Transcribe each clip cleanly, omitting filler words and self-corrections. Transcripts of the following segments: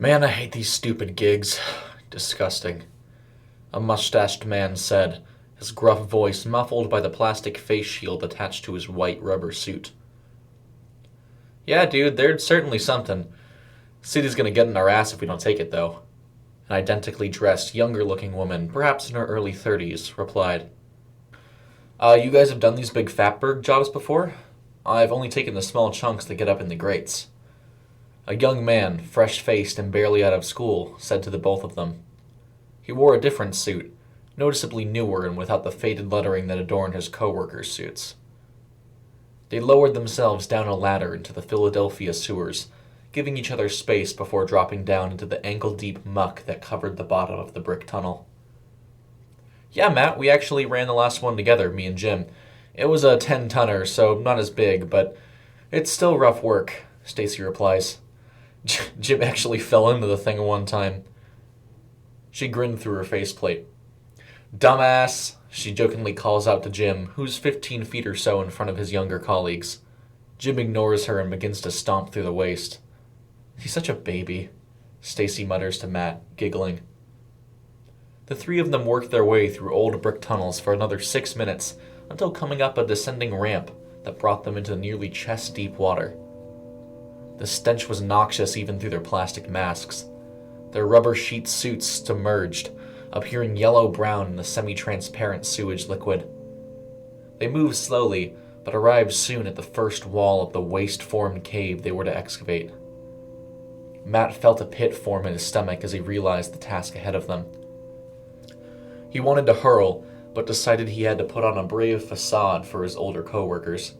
Man, I hate these stupid gigs. Disgusting. A mustached man said, his gruff voice muffled by the plastic face shield attached to his white rubber suit. Yeah, dude, there's certainly something. City's gonna get in our ass if we don't take it, though. An identically dressed, younger-looking woman, perhaps in her early 30s, replied. You guys have done these big fatberg jobs before? I've only taken the small chunks that get up in the grates. A young man, fresh-faced and barely out of school, said to the both of them. He wore a different suit, noticeably newer and without the faded lettering that adorned his co-workers' suits. They lowered themselves down a ladder into the Philadelphia sewers, giving each other space before dropping down into the ankle-deep muck that covered the bottom of the brick tunnel. Yeah, Matt, we actually ran the last one together, me and Jim. It was a 10-tonner, so not as big, but it's still rough work, Stacy replies. Jim actually fell into the thing one time. She grinned through her faceplate. Dumbass, she jokingly calls out to Jim, who's 15 feet or so in front of his younger colleagues. Jim ignores her and begins to stomp through the waste. He's such a baby, Stacy mutters to Matt, giggling. The three of them worked their way through old brick tunnels for another 6 minutes until coming up a descending ramp that brought them into nearly chest-deep water. The stench was noxious even through their plastic masks. Their rubber sheet suits submerged, appearing yellow-brown in the semi-transparent sewage liquid. They moved slowly, but arrived soon at the first wall of the waste-formed cave they were to excavate. Matt felt a pit form in his stomach as he realized the task ahead of them. He wanted to hurl, but decided he had to put on a brave facade for his older co-workers.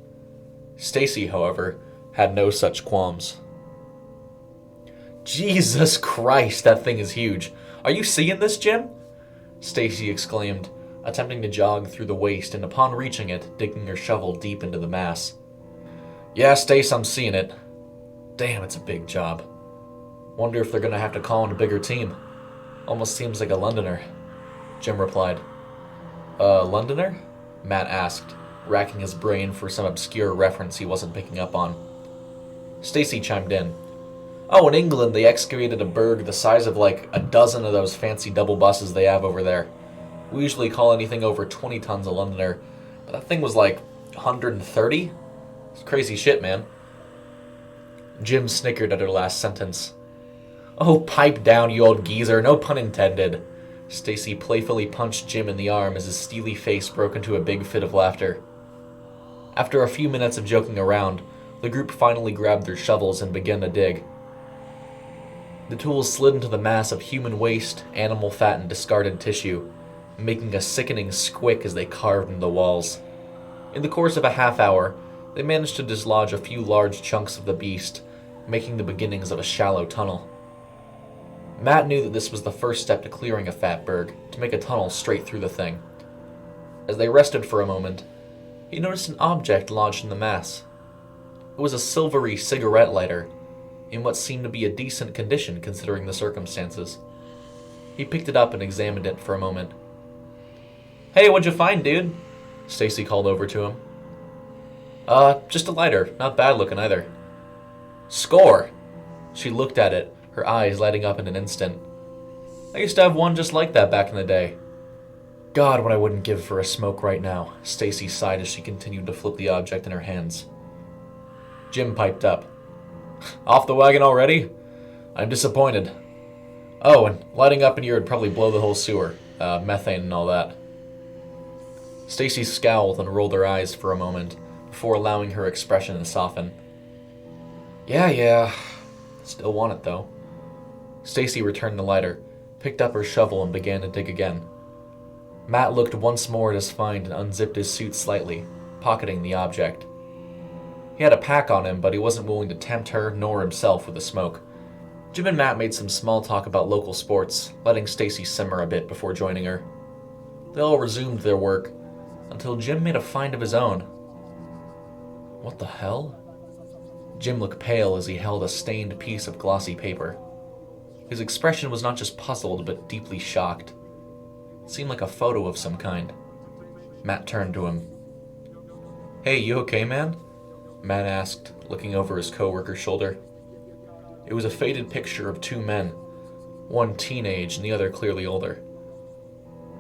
Stacy, however, had no such qualms. Jesus Christ, that thing is huge. Are you seeing this, Jim? Stacy exclaimed, attempting to jog through the waste and upon reaching it, digging her shovel deep into the mass. Yeah, Stace, I'm seeing it. Damn, it's a big job. Wonder if they're gonna have to call in a bigger team. Almost seems like a Londoner. Jim replied. Londoner? Matt asked, racking his brain for some obscure reference he wasn't picking up on. Stacy chimed in. Oh, in England they excavated a berg the size of like a dozen of those fancy double buses they have over there. We usually call anything over 20 tons a Londoner, but that thing was like 130? It's crazy shit, man. Jim snickered at her last sentence. Oh, pipe down, you old geezer, no pun intended. Stacy playfully punched Jim in the arm as his steely face broke into a big fit of laughter. After a few minutes of joking around, the group finally grabbed their shovels and began to dig. The tools slid into the mass of human waste, animal fat, and discarded tissue, making a sickening squick as they carved into the walls. In the course of a half hour, they managed to dislodge a few large chunks of the beast, making the beginnings of a shallow tunnel. Matt knew that this was the first step to clearing a fatberg, to make a tunnel straight through the thing. As they rested for a moment, he noticed an object lodged in the mass. It was a silvery cigarette lighter, in what seemed to be a decent condition considering the circumstances. He picked it up and examined it for a moment. Hey, what'd you find, dude? Stacy called over to him. Just a lighter. Not bad looking either. Score! She looked at it, her eyes lighting up in an instant. I used to have one just like that back in the day. God, what I wouldn't give for a smoke right now, Stacy sighed as she continued to flip the object in her hands. Jim piped up. Off the wagon already? I'm disappointed. Oh, and lighting up in here would probably blow the whole sewer. Methane and all that. Stacy scowled and rolled her eyes for a moment, before allowing her expression to soften. Yeah. Still want it, though. Stacy returned the lighter, picked up her shovel, and began to dig again. Matt looked once more at his find and unzipped his suit slightly, pocketing the object. He had a pack on him, but he wasn't willing to tempt her nor himself with the smoke. Jim and Matt made some small talk about local sports, letting Stacy simmer a bit before joining her. They all resumed their work, until Jim made a find of his own. What the hell? Jim looked pale as he held a stained piece of glossy paper. His expression was not just puzzled, but deeply shocked. It seemed like a photo of some kind. Matt turned to him. Hey, you okay, man? Matt asked, looking over his co-worker's shoulder. It was a faded picture of two men, one teenage and the other clearly older.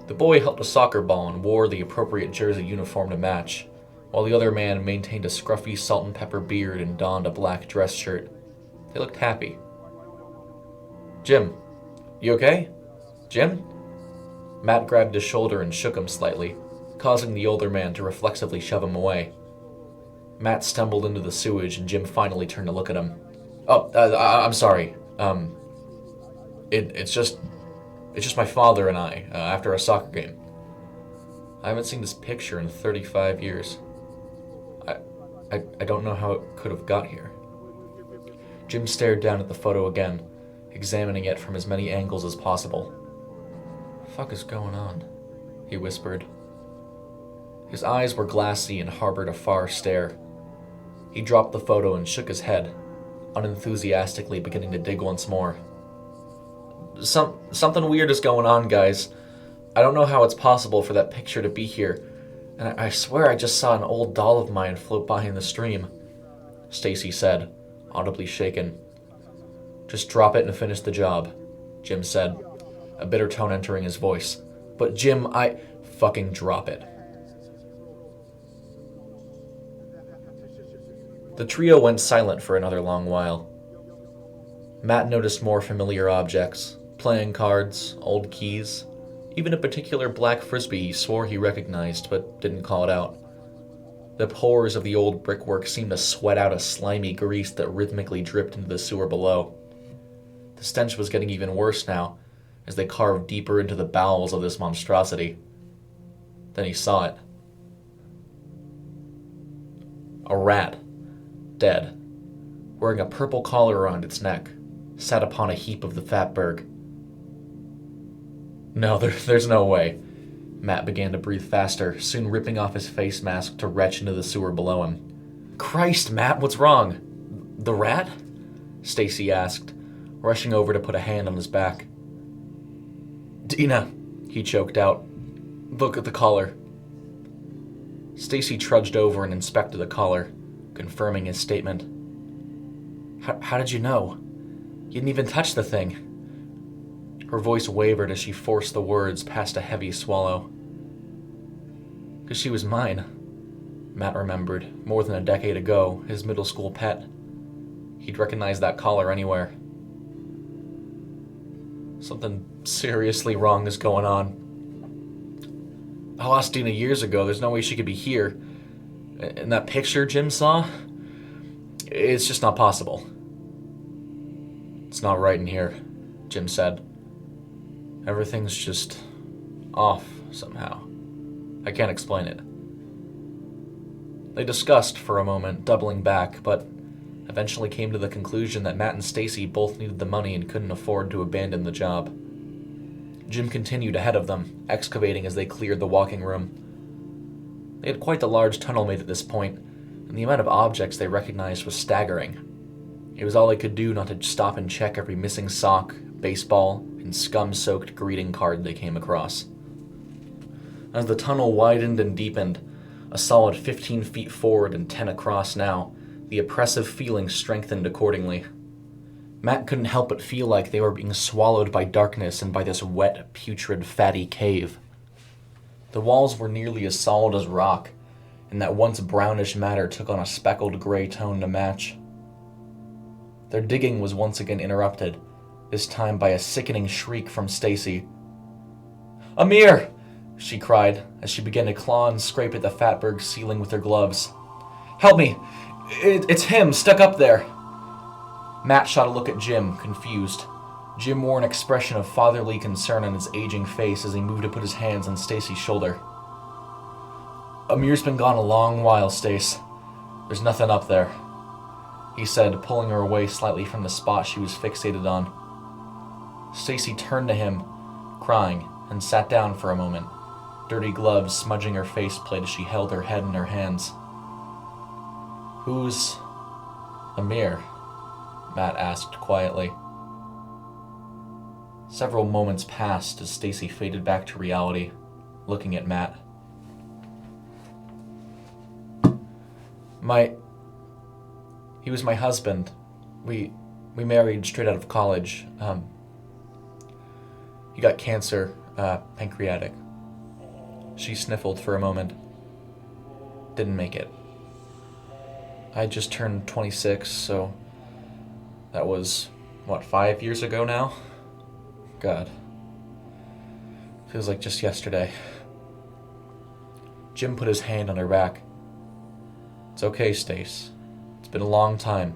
The boy held a soccer ball and wore the appropriate jersey uniform to match, while the other man maintained a scruffy salt and pepper beard and donned a black dress shirt. They looked happy. "Jim, you okay? Jim?" Matt grabbed his shoulder and shook him slightly, causing the older man to reflexively shove him away. Matt stumbled into the sewage and Jim finally turned to look at him. "Oh, I'm sorry. It's just my father and I, after a soccer game. I haven't seen this picture in 35 years. I don't know how it could have got here." Jim stared down at the photo again, examining it from as many angles as possible. "The fuck is going on?" he whispered. His eyes were glassy and harbored a far stare. He dropped the photo and shook his head, unenthusiastically beginning to dig once more. Something weird is going on, guys. I don't know how it's possible for that picture to be here, and I swear I just saw an old doll of mine float by in the stream," Stacy said, audibly shaken. "Just drop it and finish the job," Jim said, a bitter tone entering his voice. "But Jim, fucking drop it." The trio went silent for another long while. Matt noticed more familiar objects, playing cards, old keys, even a particular black frisbee he swore he recognized but didn't call it out. The pores of the old brickwork seemed to sweat out a slimy grease that rhythmically dripped into the sewer below. The stench was getting even worse now, as they carved deeper into the bowels of this monstrosity. Then he saw it. A rat, dead, wearing a purple collar around its neck, sat upon a heap of the fatberg. "No, there's no way." Matt began to breathe faster, soon ripping off his face mask to retch into the sewer below him. "Christ, Matt, what's wrong? The rat?" Stacy asked, rushing over to put a hand on his back. "Dina," he choked out. "Look at the collar." Stacy trudged over and inspected the collar, confirming his statement. How did you know? You didn't even touch the thing." Her voice wavered as she forced the words past a heavy swallow. "'Cause she was mine," Matt remembered, more than a decade ago, his middle school pet. He'd recognize that collar anywhere. Something seriously wrong is going on. I lost Dina years ago. There's no way she could be here. And that picture Jim saw? It's just not possible. "It's not right in here," Jim said. "Everything's just off somehow. I can't explain it." They discussed for a moment, doubling back, but eventually came to the conclusion that Matt and Stacy both needed the money and couldn't afford to abandon the job. Jim continued ahead of them, excavating as they cleared the walking room. They had quite the large tunnel made at this point, and the amount of objects they recognized was staggering. It was all they could do not to stop and check every missing sock, baseball, and scum-soaked greeting card they came across. As the tunnel widened and deepened, a solid 15 feet forward and 10 across now, the oppressive feeling strengthened accordingly. Matt couldn't help but feel like they were being swallowed by darkness and by this wet, putrid, fatty cave. The walls were nearly as solid as rock, and that once brownish matter took on a speckled gray tone to match. Their digging was once again interrupted, this time by a sickening shriek from Stacy. "Amir!" she cried, as she began to claw and scrape at the fatberg ceiling with her gloves. "Help me! It's him, stuck up there!" Matt shot a look at Jim, confused. Jim wore an expression of fatherly concern on his aging face as he moved to put his hands on Stacy's shoulder. "Amir's been gone a long while, Stace. There's nothing up there," he said, pulling her away slightly from the spot she was fixated on. Stacy turned to him, crying, and sat down for a moment, dirty gloves smudging her faceplate as she held her head in her hands. "Who's Amir?" Matt asked quietly. Several moments passed as Stacy faded back to reality, looking at Matt. He was my husband. We We married straight out of college. He got cancer, pancreatic. She sniffled for a moment. Didn't make it. I just turned 26, so that was, 5 years ago now? God. Feels like just yesterday. Jim put his hand on her back. It's okay, Stace. It's been a long time.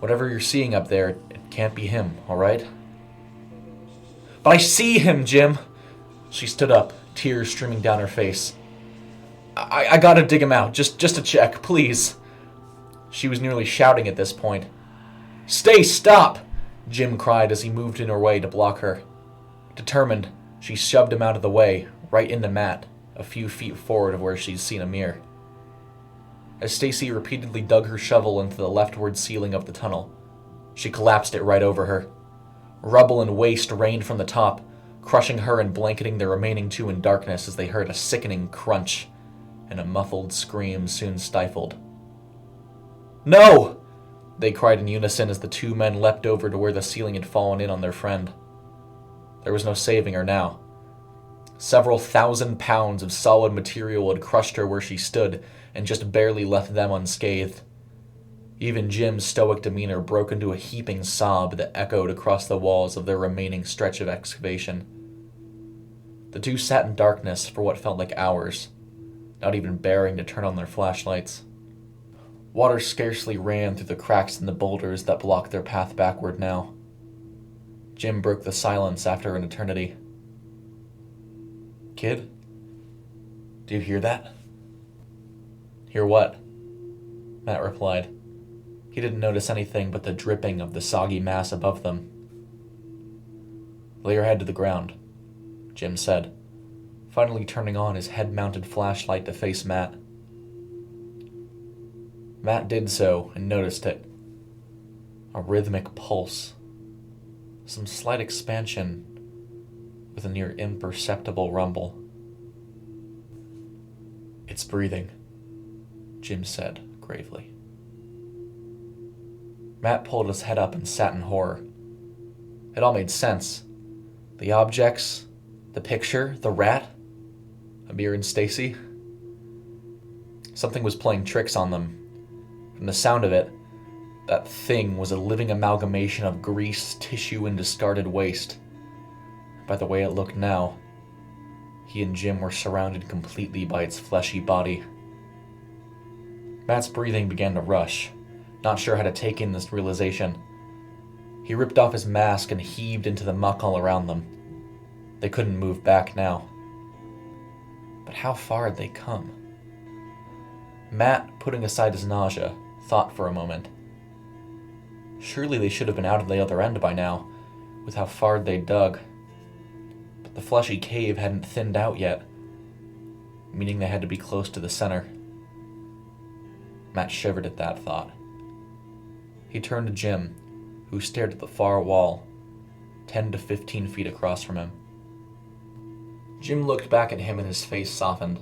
Whatever you're seeing up there, it can't be him, alright? But I see him, Jim! She stood up, tears streaming down her face. I gotta dig him out, just to check, please. She was nearly shouting at this point. Stace, stop! Jim cried as he moved in her way to block her. Determined, she shoved him out of the way, right into Matt, a few feet forward of where she'd seen a mirror. As Stacy repeatedly dug her shovel into the leftward ceiling of the tunnel, she collapsed it right over her. Rubble and waste rained from the top, crushing her and blanketing the remaining two in darkness as they heard a sickening crunch, and a muffled scream soon stifled. No! They cried in unison as the two men leapt over to where the ceiling had fallen in on their friend. There was no saving her now. Several thousand pounds of solid material had crushed her where she stood and just barely left them unscathed. Even Jim's stoic demeanor broke into a heaping sob that echoed across the walls of their remaining stretch of excavation. The two sat in darkness for what felt like hours, not even bearing to turn on their flashlights. Water scarcely ran through the cracks in the boulders that blocked their path backward now. Jim broke the silence after an eternity. Kid? Do you hear that? Hear what? Matt replied. He didn't notice anything but the dripping of the soggy mass above them. Lay your head to the ground, Jim said, finally turning on his head-mounted flashlight to face Matt. Matt did so and noticed it. A rhythmic pulse. Some slight expansion with a near imperceptible rumble. It's breathing, Jim said gravely. Matt pulled his head up and sat in horror. It all made sense. The objects, the picture, the rat, Amir and Stacy. Something was playing tricks on them. From the sound of it, that thing was a living amalgamation of grease, tissue, and discarded waste. By the way it looked now, he and Jim were surrounded completely by its fleshy body. Matt's breathing began to rush, not sure how to take in this realization. He ripped off his mask and heaved into the muck all around them. They couldn't move back now. But how far had they come? Matt, putting aside his nausea, thought for a moment. Surely they should have been out of the other end by now, with how far they'd dug. But the fleshy cave hadn't thinned out yet, meaning they had to be close to the center. Matt shivered at that thought. He turned to Jim, who stared at the far wall, 10 to 15 feet across from him. Jim looked back at him and his face softened.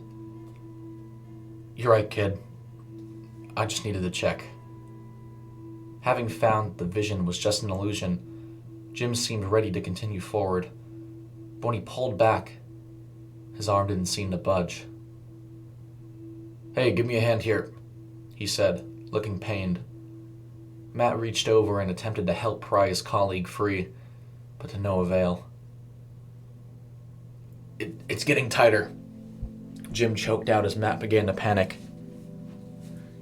You're right, kid. I just needed to check. Having found the vision was just an illusion, Jim seemed ready to continue forward. But when he pulled back, his arm didn't seem to budge. Hey, give me a hand here, he said, looking pained. Matt reached over and attempted to help pry his colleague free, but to no avail. It's getting tighter, Jim choked out as Matt began to panic.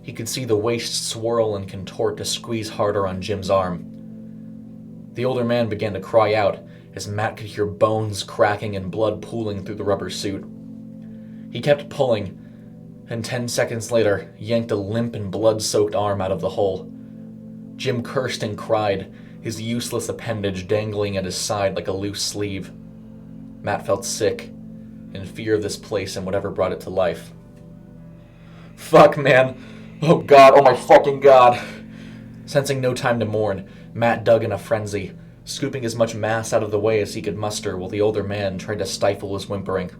He could see the waist swirl and contort to squeeze harder on Jim's arm. The older man began to cry out as Matt could hear bones cracking and blood pooling through the rubber suit. He kept pulling, and 10 seconds later yanked a limp and blood-soaked arm out of the hole. Jim cursed and cried, his useless appendage dangling at his side like a loose sleeve. Matt felt sick, in fear of this place and whatever brought it to life. Fuck, man. Oh God, oh my fucking God. Sensing no time to mourn, Matt dug in a frenzy, scooping as much mass out of the way as he could muster while the older man tried to stifle his whimpering.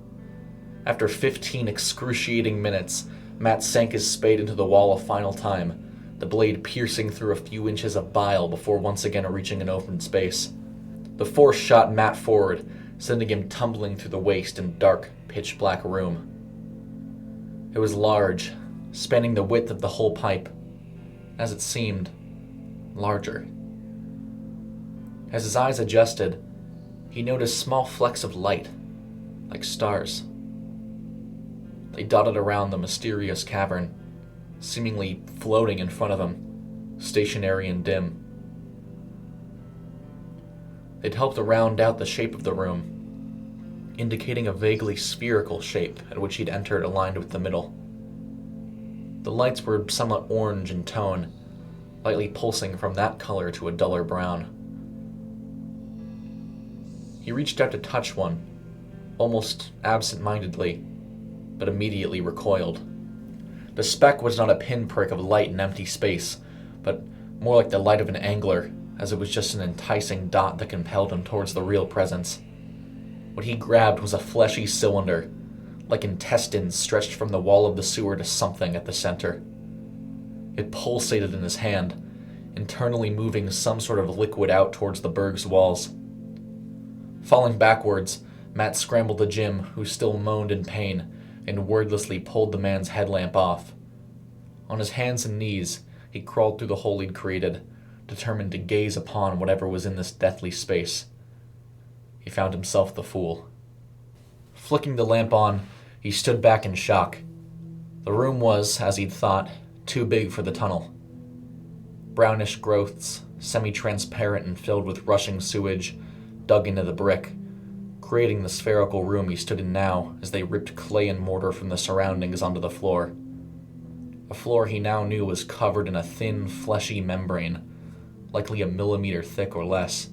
After 15 excruciating minutes, Matt sank his spade into the wall a final time, the blade piercing through a few inches of bile before once again reaching an open space. The force shot Matt forward, sending him tumbling through the waste and dark, pitch-black room. It was large, spanning the width of the whole pipe. As it seemed, larger. As his eyes adjusted, he noticed small flecks of light, like stars. They dotted around the mysterious cavern, seemingly floating in front of him, stationary and dim. They'd helped to round out the shape of the room, indicating a vaguely spherical shape at which he'd entered aligned with the middle. The lights were somewhat orange in tone, lightly pulsing from that color to a duller brown. He reached out to touch one, almost absent-mindedly, but immediately recoiled. The speck was not a pinprick of light in empty space, but more like the light of an angler, as it was just an enticing dot that compelled him towards the real presence. What he grabbed was a fleshy cylinder, like intestines stretched from the wall of the sewer to something at the center. It pulsated in his hand, internally moving some sort of liquid out towards the Berg's walls. Falling backwards, Matt scrambled to Jim, who still moaned in pain, and wordlessly pulled the man's headlamp off. On his hands and knees, he crawled through the hole he'd created, determined to gaze upon whatever was in this deathly space. He found himself the fool. Flicking the lamp on, he stood back in shock. The room was, as he'd thought, too big for the tunnel. Brownish growths, semi-transparent and filled with rushing sewage, dug into the brick, creating the spherical room he stood in now as they ripped clay and mortar from the surroundings onto the floor. A floor he now knew was covered in a thin, fleshy membrane, likely a millimeter thick or less.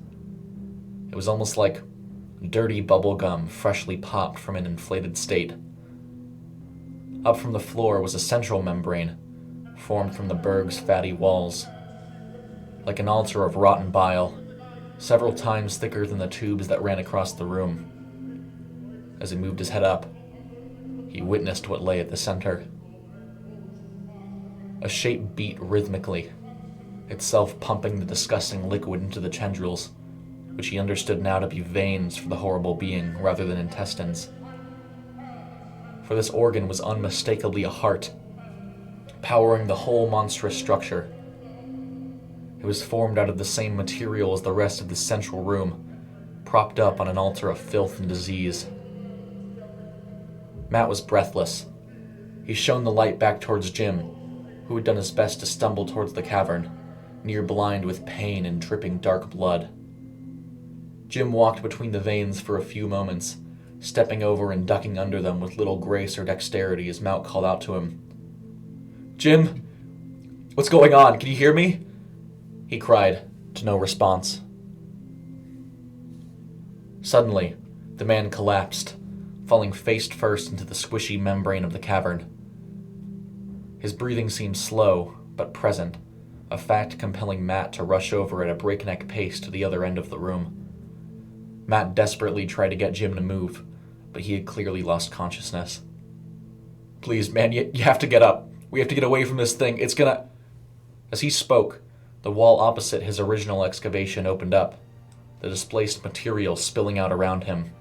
It was almost like dirty bubble gum freshly popped from an inflated state. Up from the floor was a central membrane, formed from the Berg's fatty walls. Like an altar of rotten bile, several times thicker than the tubes that ran across the room. As he moved his head up, he witnessed what lay at the center. A shape beat rhythmically, itself pumping the disgusting liquid into the tendrils, which he understood now to be veins for the horrible being rather than intestines. For this organ was unmistakably a heart, powering the whole monstrous structure. It was formed out of the same material as the rest of the central room, propped up on an altar of filth and disease. Matt was breathless. He shone the light back towards Jim, who had done his best to stumble towards the cavern, near blind with pain and dripping dark blood. Jim walked between the veins for a few moments, stepping over and ducking under them with little grace or dexterity as Matt called out to him. "Jim, what's going on? Can you hear me?" he cried, to no response. Suddenly, the man collapsed, falling face first into the squishy membrane of the cavern. His breathing seemed slow, but present, a fact compelling Matt to rush over at a breakneck pace to the other end of the room. Matt desperately tried to get Jim to move, but he had clearly lost consciousness. "Please, man, you have to get up. We have to get away from this thing. It's gonna..." As he spoke, the wall opposite his original excavation opened up, the displaced material spilling out around him.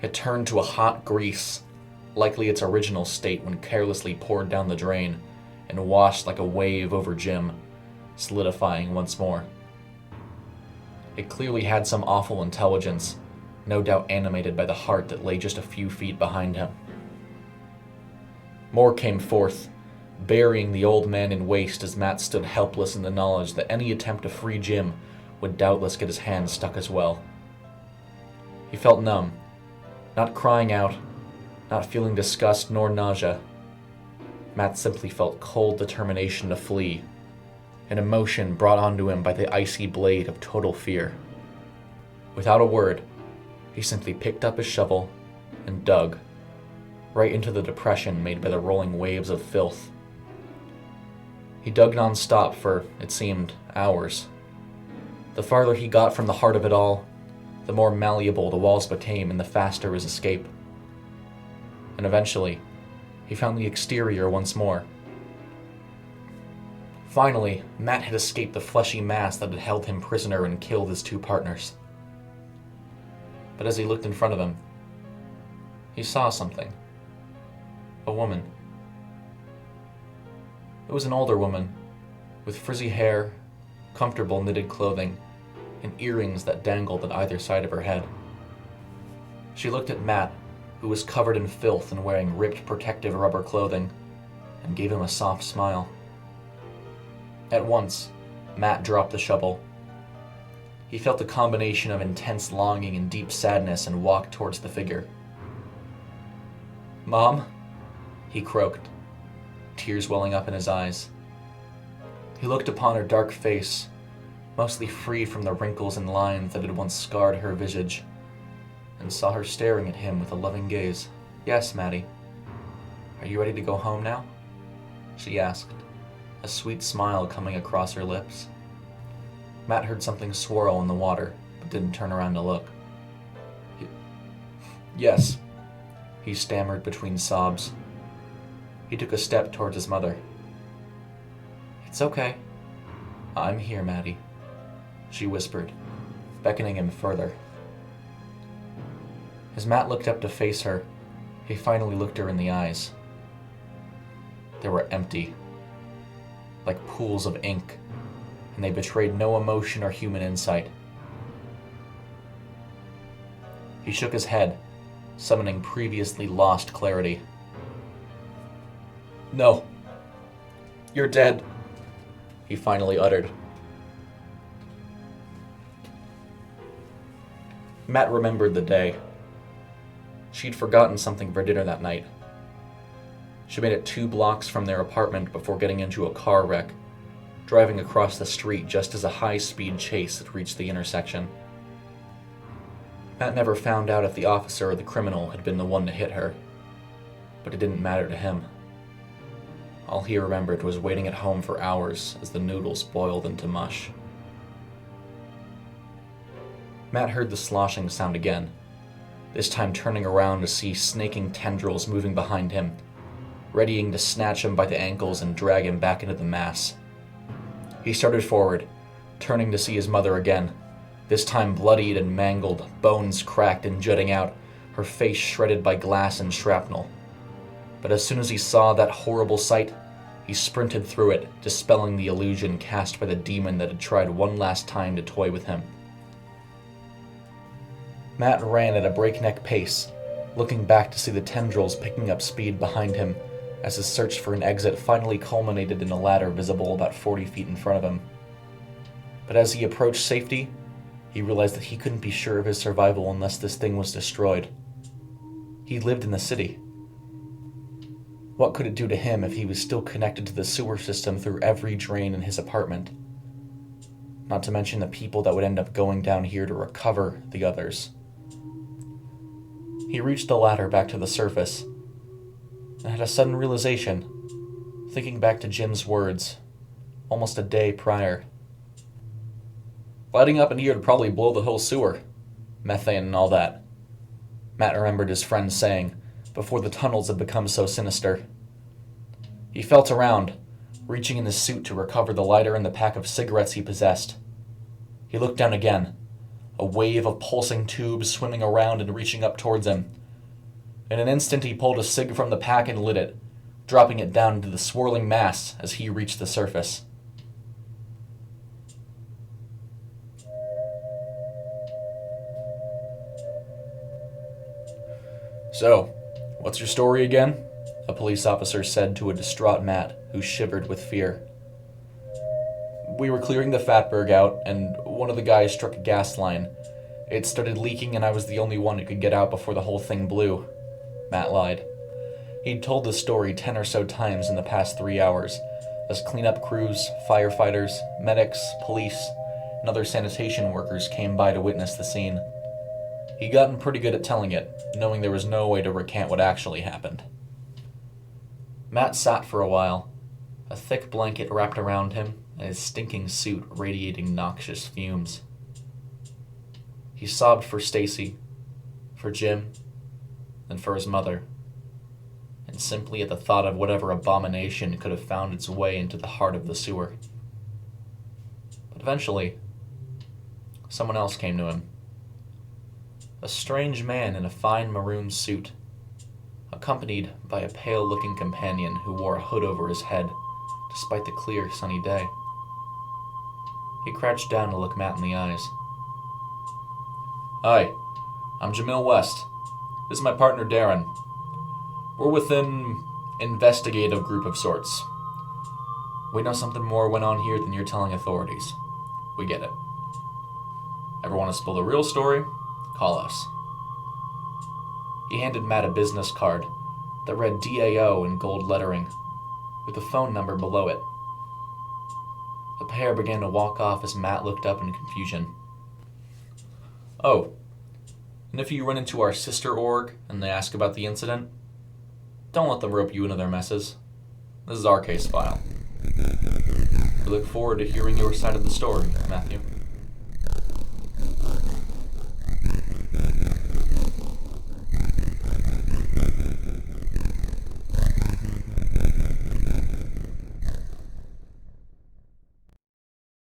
It turned to a hot grease, likely its original state when carelessly poured down the drain, and washed like a wave over Jim, solidifying once more. It clearly had some awful intelligence, no doubt animated by the heart that lay just a few feet behind him. More came forth, burying the old man in waste as Matt stood helpless in the knowledge that any attempt to free Jim would doubtless get his hand stuck as well. He felt numb, not crying out, not feeling disgust nor nausea. Matt simply felt cold determination to flee, an emotion brought onto him by the icy blade of total fear. Without a word, he simply picked up his shovel and dug, right into the depression made by the rolling waves of filth. He dug non-stop for, it seemed, hours. The farther he got from the heart of it all, the more malleable the walls became and the faster his escape. And eventually, he found the exterior once more. Finally, Matt had escaped the fleshy mass that had held him prisoner and killed his two partners. But as he looked in front of him, he saw something. A woman. It was an older woman, with frizzy hair, comfortable knitted clothing, and earrings that dangled at either side of her head. She looked at Matt, who was covered in filth and wearing ripped protective rubber clothing, and gave him a soft smile. At once, Matt dropped the shovel. He felt a combination of intense longing and deep sadness and walked towards the figure. "Mom?" he croaked, tears welling up in his eyes. He looked upon her dark face, mostly free from the wrinkles and lines that had once scarred her visage, and saw her staring at him with a loving gaze. "Yes, Maddie. Are you ready to go home now?" she asked, a sweet smile coming across her lips. Matt heard something swirl in the water, but didn't turn around to look. "Yes," he stammered between sobs. He took a step towards his mother. "It's okay. I'm here, Maddie," she whispered, beckoning him further. As Matt looked up to face her, he finally looked her in the eyes. They were empty, like pools of ink, and they betrayed no emotion or human insight. He shook his head, summoning previously lost clarity. "No. You're dead," he finally uttered. Matt remembered the day. She'd forgotten something for dinner that night. She made it 2 blocks from their apartment before getting into a car wreck, driving across the street just as a high-speed chase had reached the intersection. Matt never found out if the officer or the criminal had been the one to hit her, but it didn't matter to him. All he remembered was waiting at home for hours as the noodles boiled into mush. Matt heard the sloshing sound again, this time turning around to see snaking tendrils moving behind him, readying to snatch him by the ankles and drag him back into the mass. He started forward, turning to see his mother again, this time bloodied and mangled, bones cracked and jutting out, her face shredded by glass and shrapnel. But as soon as he saw that horrible sight, he sprinted through it, dispelling the illusion cast by the demon that had tried one last time to toy with him. Matt ran at a breakneck pace, looking back to see the tendrils picking up speed behind him as his search for an exit finally culminated in a ladder visible about 40 feet in front of him. But as he approached safety, he realized that he couldn't be sure of his survival unless this thing was destroyed. He lived in the city. What could it do to him if he was still connected to the sewer system through every drain in his apartment? Not to mention the people that would end up going down here to recover the others. He reached the ladder back to the surface and had a sudden realization, thinking back to Jim's words, almost a day prior. "Lighting up in here would probably blow the whole sewer. Methane and all that," Matt remembered his friend saying before the tunnels had become so sinister. He felt around, reaching in his suit to recover the lighter and the pack of cigarettes he possessed. He looked down again, a wave of pulsing tubes swimming around and reaching up towards him. In an instant he pulled a cig from the pack and lit it, dropping it down into the swirling mass as he reached the surface. "So, what's your story again?" a police officer said to a distraught Matt who shivered with fear. "We were clearing the Fatberg out, and one of the guys struck a gas line. It started leaking and I was the only one who could get out before the whole thing blew," Matt lied. He'd told the story 10 or so times in the past 3 hours, as cleanup crews, firefighters, medics, police, and other sanitation workers came by to witness the scene. He'd gotten pretty good at telling it, knowing there was no way to recant what actually happened. Matt sat for a while, a thick blanket wrapped around him and his stinking suit radiating noxious fumes. He sobbed for Stacy, for Jim, and for his mother, and simply at the thought of whatever abomination could have found its way into the heart of the sewer. But eventually, someone else came to him. A strange man in a fine maroon suit, accompanied by a pale-looking companion who wore a hood over his head, despite the clear, sunny day. He crouched down to look Matt in the eyes. "Hi, I'm Jamil West. This is my partner Darren. We're with an investigative group of sorts. We know something more went on here than you're telling authorities. We get it. Ever want to spill the real story? Call us." He handed Matt a business card that read DAO in gold lettering, with a phone number below it. The pair began to walk off as Matt looked up in confusion. "Oh, and if you run into our sister org and they ask about the incident, don't let them rope you into their messes. This is our case file. We look forward to hearing your side of the story, Matthew."